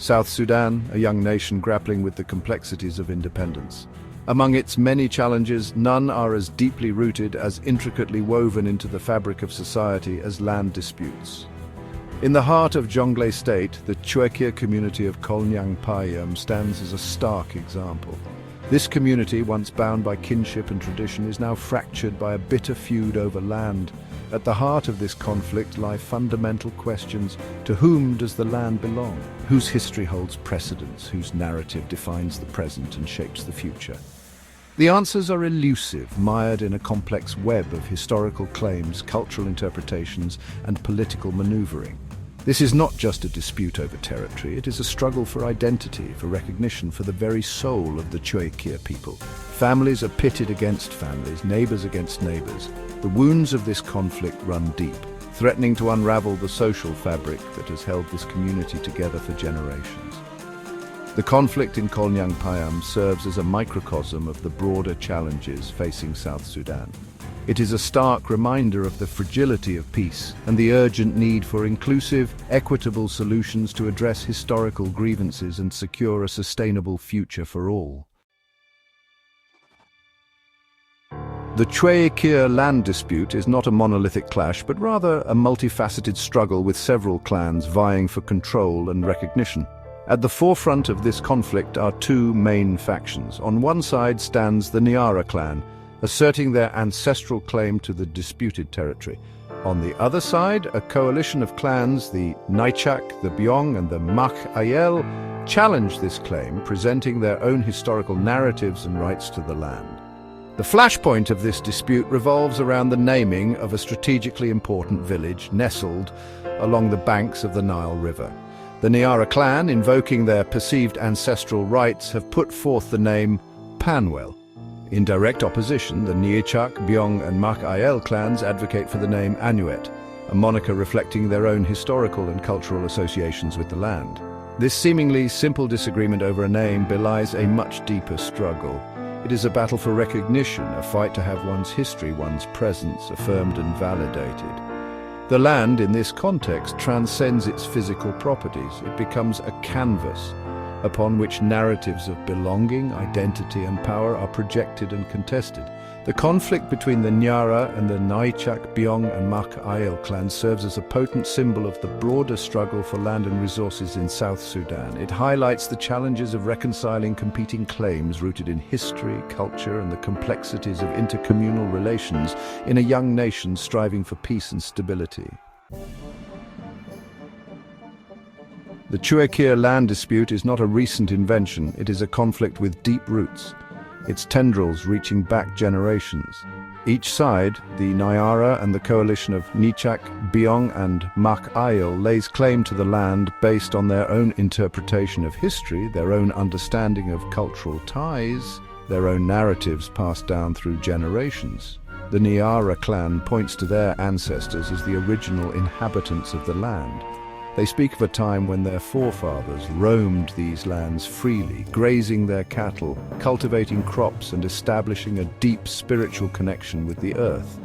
South Sudan, a young nation grappling with the complexities of independence. Among its many challenges, none are as deeply rooted, as intricately woven into the fabric of society as land disputes. In the heart of Jonglei State, the Chueikeer community of Kolnyang Payam stands as a stark example. This community, once bound by kinship and tradition, is now fractured by a bitter feud over land. At the heart of this conflict lie fundamental questions. To whom does the land belong? Whose history holds precedence? Whose narrative defines the present and shapes the future? The answers are elusive, mired in a complex web of historical claims, cultural interpretations, and political maneuvering. This is not just a dispute over territory, it is a struggle for identity, for recognition, for the very soul of the Chueikeer people. Families are pitted against families, neighbors against neighbors. The wounds of this conflict run deep, threatening to unravel the social fabric that has held this community together for generations. The conflict in Kolnyang Payam serves as a microcosm of the broader challenges facing South Sudan. It is a stark reminder of the fragility of peace and the urgent need for inclusive, equitable solutions to address historical grievances and secure a sustainable future for all. The Chueikeer land dispute is not a monolithic clash, but rather a multifaceted struggle with several clans vying for control and recognition. At the forefront of this conflict are two main factions. On one side stands the Nyara clan, asserting their ancestral claim to the disputed territory. On the other side, a coalition of clans, the Nyichak, the Biong, and the Mach-Ayiel, challenge this claim, presenting their own historical narratives and rights to the land. The flashpoint of this dispute revolves around the naming of a strategically important village nestled along the banks of the Nile River. The Nyara clan, invoking their perceived ancestral rights, have put forth the name Panwel. In direct opposition, the Nyichak, Biong, and Mach-Ayiel clans advocate for the name Anuet, a moniker reflecting their own historical and cultural associations with the land. This seemingly simple disagreement over a name belies a much deeper struggle. It is a battle for recognition, a fight to have one's history, one's presence, affirmed and validated. The land, in this context, transcends its physical properties. It becomes a canvas upon which narratives of belonging, identity, and power are projected and contested. The conflict between the Nyara and the Nyichak, Biong, and Mach-Ayiel clans serves as a potent symbol of the broader struggle for land and resources in South Sudan. It highlights the challenges of reconciling competing claims rooted in history, culture, and the complexities of intercommunal relations in a young nation striving for peace and stability. The Chueikeer land dispute is not a recent invention, it is a conflict with deep roots, its tendrils reaching back generations. Each side, the Nyara and the coalition of Nyichak, Biong, and Mach-Ayiel, lays claim to the land based on their own interpretation of history, their own understanding of cultural ties, their own narratives passed down through generations. The Nyara clan points to their ancestors as the original inhabitants of the land. They speak of a time when their forefathers roamed these lands freely, grazing their cattle, cultivating crops, and establishing a deep spiritual connection with the earth.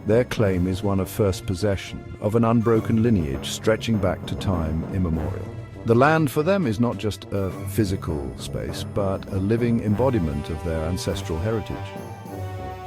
Their claim is one of first possession, of an unbroken lineage stretching back to time immemorial. The land for them is not just a physical space, but a living embodiment of their ancestral heritage.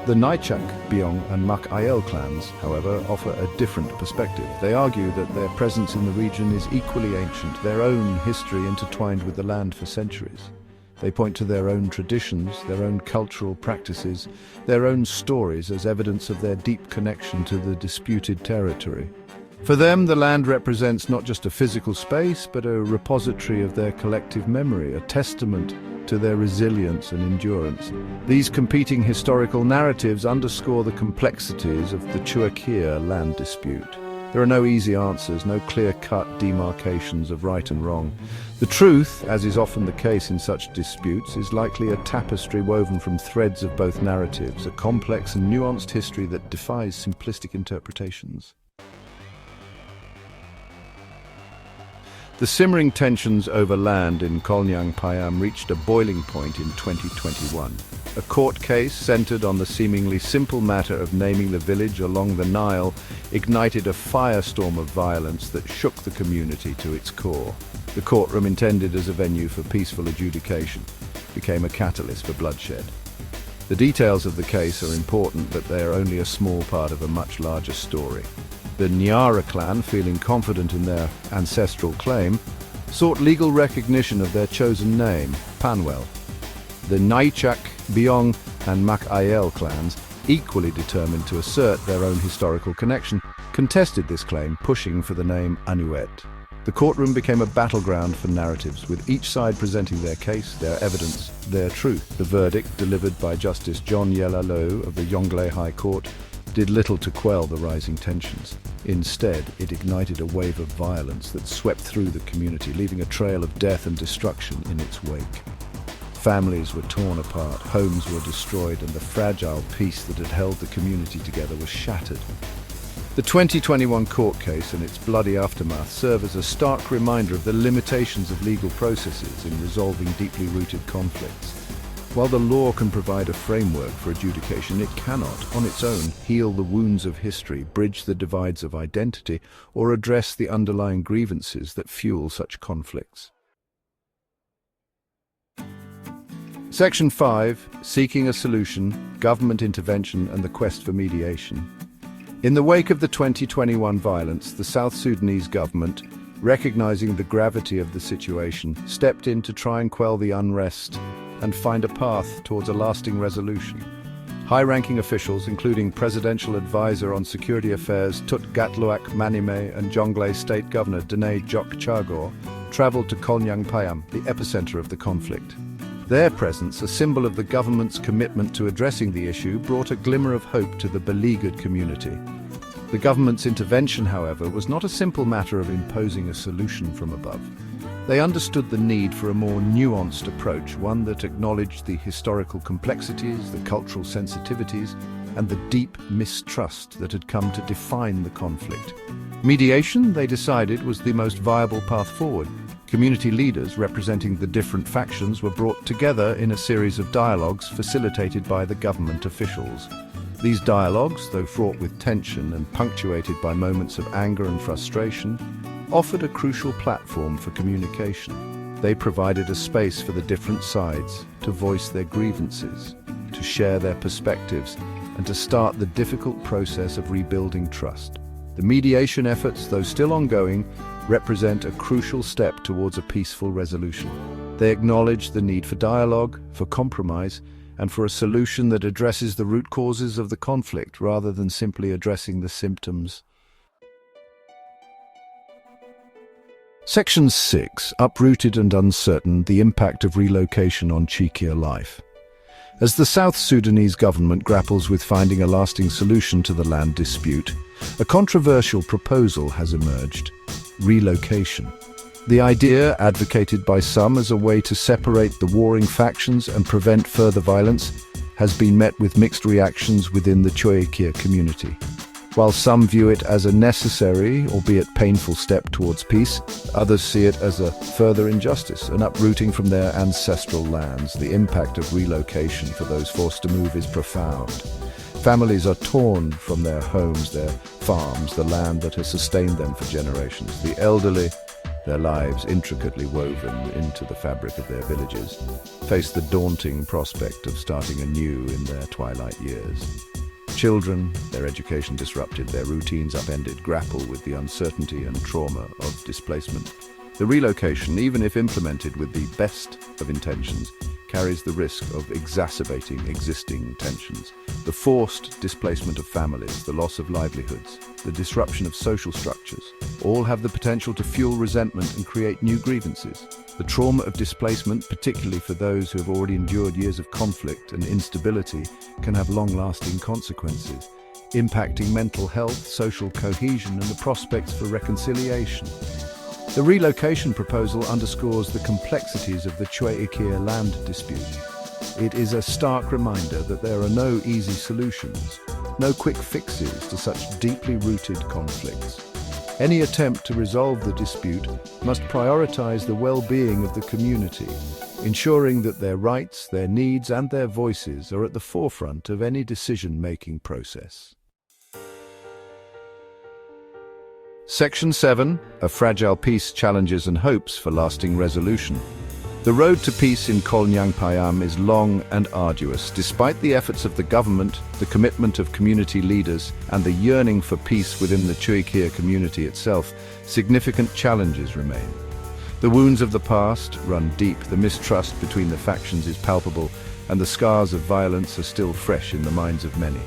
The Nyichak, Biong, and Mach-Ayiel clans, however, offer a different perspective. They argue that their presence in the region is equally ancient, their own history intertwined with the land for centuries. They point to their own traditions, their own cultural practices, their own stories as evidence of their deep connection to the disputed territory. For them, the land represents not just a physical space, but a repository of their collective memory, a testament to their resilience and endurance. These competing historical narratives underscore the complexities of the Chueikeer land dispute. There are no easy answers, no clear-cut demarcations of right and wrong. The truth, as is often the case in such disputes, is likely a tapestry woven from threads of both narratives, a complex and nuanced history that defies simplistic interpretations. The simmering tensions over land in Kolnyang Payam reached a boiling point in 2021. A court case centered on the seemingly simple matter of naming the village along the Nile ignited a firestorm of violence that shook the community to its core. The courtroom, intended as a venue for peaceful adjudication, became a catalyst for bloodshed. The details of the case are important, but they are only a small part of a much larger story. The Nyara clan, feeling confident in their ancestral claim, sought legal recognition of their chosen name, Panwel. The Nyichak, Biong and Mach-Ayiel clans, equally determined to assert their own historical connection, contested this claim, pushing for the name Anuet. The courtroom became a battleground for narratives, with each side presenting their case, their evidence, their truth. The verdict, delivered by Justice Jonglei of the Jonglei High Court, did little to quell the rising tensions. Instead, it ignited a wave of violence that swept through the community, leaving a trail of death and destruction in its wake. Families were torn apart, homes were destroyed, and the fragile peace that had held the community together was shattered. The 2021 court case and its bloody aftermath serve as a stark reminder of the limitations of legal processes in resolving deeply rooted conflicts. While the law can provide a framework for adjudication, it cannot, on its own, heal the wounds of history, bridge the divides of identity, or address the underlying grievances that fuel such conflicts. Section 5. Seeking a solution, government intervention and the quest for mediation. In the wake of the 2021 violence, the South Sudanese government, recognizing the gravity of the situation, stepped in to try and quell the unrest and find a path towards a lasting resolution. High-ranking officials, including Presidential Advisor on Security Affairs Tut Gatluak Manime and Jonglei State Governor Dene Jok Chagor, traveled to Kolnyang Payam, the epicenter of the conflict. Their presence, a symbol of the government's commitment to addressing the issue, brought a glimmer of hope to the beleaguered community. The government's intervention, however, was not a simple matter of imposing a solution from above. They understood the need for a more nuanced approach, one that acknowledged the historical complexities, the cultural sensitivities, and the deep mistrust that had come to define the conflict. Mediation, they decided, was the most viable path forward. Community leaders representing the different factions were brought together in a series of dialogues facilitated by the government officials. These dialogues, though fraught with tension and punctuated by moments of anger and frustration, offered a crucial platform for communication. They provided a space for the different sides to voice their grievances, to share their perspectives, and to start the difficult process of rebuilding trust. The mediation efforts, though still ongoing, represent a crucial step towards a peaceful resolution. They acknowledge the need for dialogue, for compromise, and for a solution that addresses the root causes of the conflict rather than simply addressing the symptoms. Section 6. Uprooted and uncertain, the impact of relocation on Chueikeer life. As the South Sudanese government grapples with finding a lasting solution to the land dispute, a controversial proposal has emerged: relocation. The idea, advocated by some as a way to separate the warring factions and prevent further violence, has been met with mixed reactions within the Chueikeer community. While some view it as a necessary, albeit painful step towards peace, others see it as a further injustice, an uprooting from their ancestral lands. The impact of relocation for those forced to move is profound. Families are torn from their homes, their farms, the land that has sustained them for generations. The elderly, their lives intricately woven into the fabric of their villages, face the daunting prospect of starting anew in their twilight years. Children, their education disrupted, their routines upended, grapple with the uncertainty and trauma of displacement. The relocation, even if implemented with the best of intentions, carries the risk of exacerbating existing tensions. The forced displacement of families, the loss of livelihoods, the disruption of social structures, all have the potential to fuel resentment and create new grievances. The trauma of displacement, particularly for those who have already endured years of conflict and instability, can have long-lasting consequences, impacting mental health, social cohesion, and the prospects for reconciliation. The relocation proposal underscores the complexities of the Chueikeer land dispute. It is a stark reminder that there are no easy solutions, no quick fixes to such deeply rooted conflicts. Any attempt to resolve the dispute must prioritize the well-being of the community, ensuring that their rights, their needs, and their voices are at the forefront of any decision-making process. Section 7. A fragile peace, challenges and hopes for lasting resolution. The road to peace in Kolnyang Payam is long and arduous. Despite the efforts of the government, the commitment of community leaders, and the yearning for peace within the Chueikeer community itself, significant challenges remain. The wounds of the past run deep, the mistrust between the factions is palpable, and the scars of violence are still fresh in the minds of many.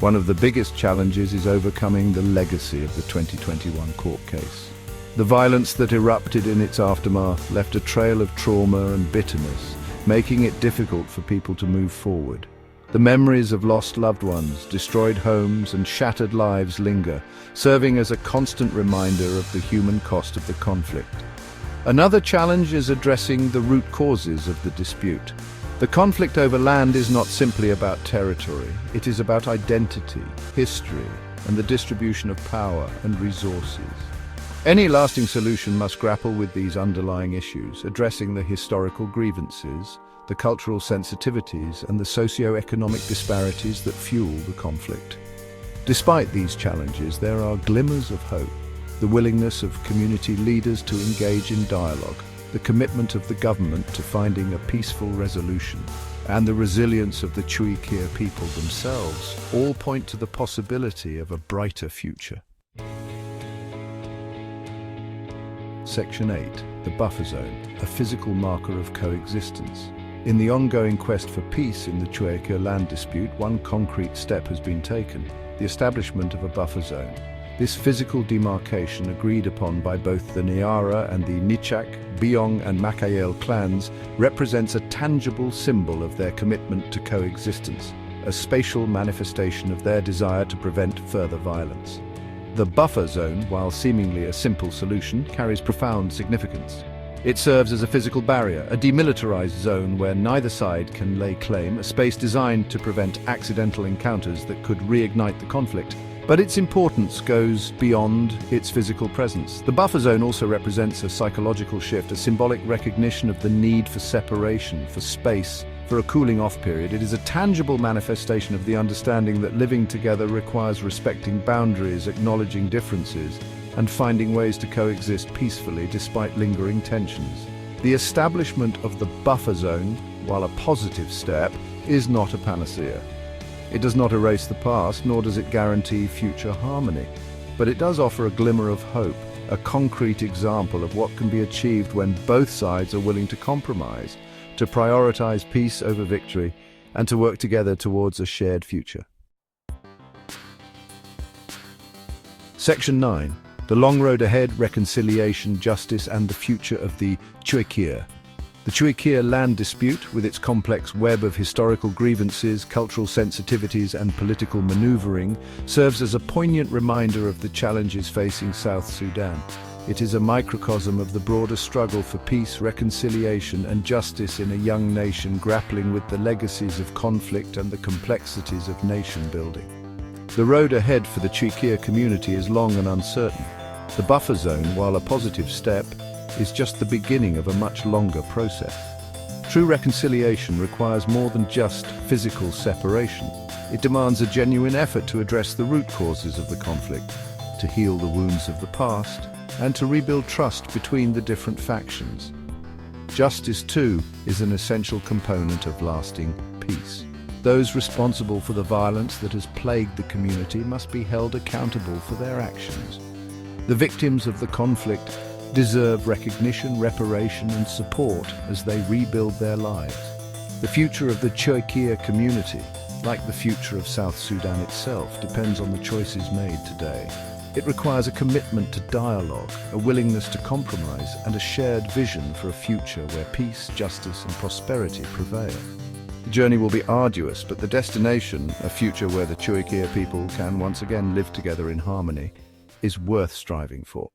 One of the biggest challenges is overcoming the legacy of the 2021 court case. The violence that erupted in its aftermath left a trail of trauma and bitterness, making it difficult for people to move forward. The memories of lost loved ones, destroyed homes, and shattered lives linger, serving as a constant reminder of the human cost of the conflict. Another challenge is addressing the root causes of the dispute. The conflict over land is not simply about territory. It is about identity, history, and the distribution of power and resources. Any lasting solution must grapple with these underlying issues, addressing the historical grievances, the cultural sensitivities, and the socio-economic disparities that fuel the conflict. Despite these challenges, there are glimmers of hope. The willingness of community leaders to engage in dialogue, the commitment of the government to finding a peaceful resolution, and the resilience of the Chueikeer people themselves all point to the possibility of a brighter future. Section 8. The buffer zone, a physical marker of coexistence. In the ongoing quest for peace in the Chueikeer land dispute, one concrete step has been taken: the establishment of a buffer zone. This physical demarcation, agreed upon by both the Nyara and the Nyichak, Biong and Mach-Ayiel clans, represents a tangible symbol of their commitment to coexistence, a spatial manifestation of their desire to prevent further violence. The buffer zone, while seemingly a simple solution, carries profound significance. It serves as a physical barrier, a demilitarized zone where neither side can lay claim, a space designed to prevent accidental encounters that could reignite the conflict. But its importance goes beyond its physical presence. The buffer zone also represents a psychological shift, a symbolic recognition of the need for separation, for space, for a cooling-off period. It is a tangible manifestation of the understanding that living together requires respecting boundaries, acknowledging differences, and finding ways to coexist peacefully despite lingering tensions. The establishment of the buffer zone, while a positive step, is not a panacea. It does not erase the past, nor does it guarantee future harmony. But it does offer a glimmer of hope, a concrete example of what can be achieved when both sides are willing to compromise, to prioritize peace over victory, and to work together towards a shared future. Section 9. The long road ahead, reconciliation, justice, and the future of the Chueikeer. The Chueikeer land dispute, with its complex web of historical grievances, cultural sensitivities, and political maneuvering, serves as a poignant reminder of the challenges facing South Sudan. It is a microcosm of the broader struggle for peace, reconciliation, and justice in a young nation grappling with the legacies of conflict and the complexities of nation-building. The road ahead for the Chueikeer community is long and uncertain. The buffer zone, while a positive step, is just the beginning of a much longer process. True reconciliation requires more than just physical separation. It demands a genuine effort to address the root causes of the conflict, to heal the wounds of the past, and to rebuild trust between the different factions. Justice, too, is an essential component of lasting peace. Those responsible for the violence that has plagued the community must be held accountable for their actions. The victims of the conflict deserve recognition, reparation, and support as they rebuild their lives. The future of the Chueikeer community, like the future of South Sudan itself, depends on the choices made today. It requires a commitment to dialogue, a willingness to compromise, and a shared vision for a future where peace, justice, and prosperity prevail. The journey will be arduous, but the destination, a future where the Chueikeer people can once again live together in harmony, is worth striving for.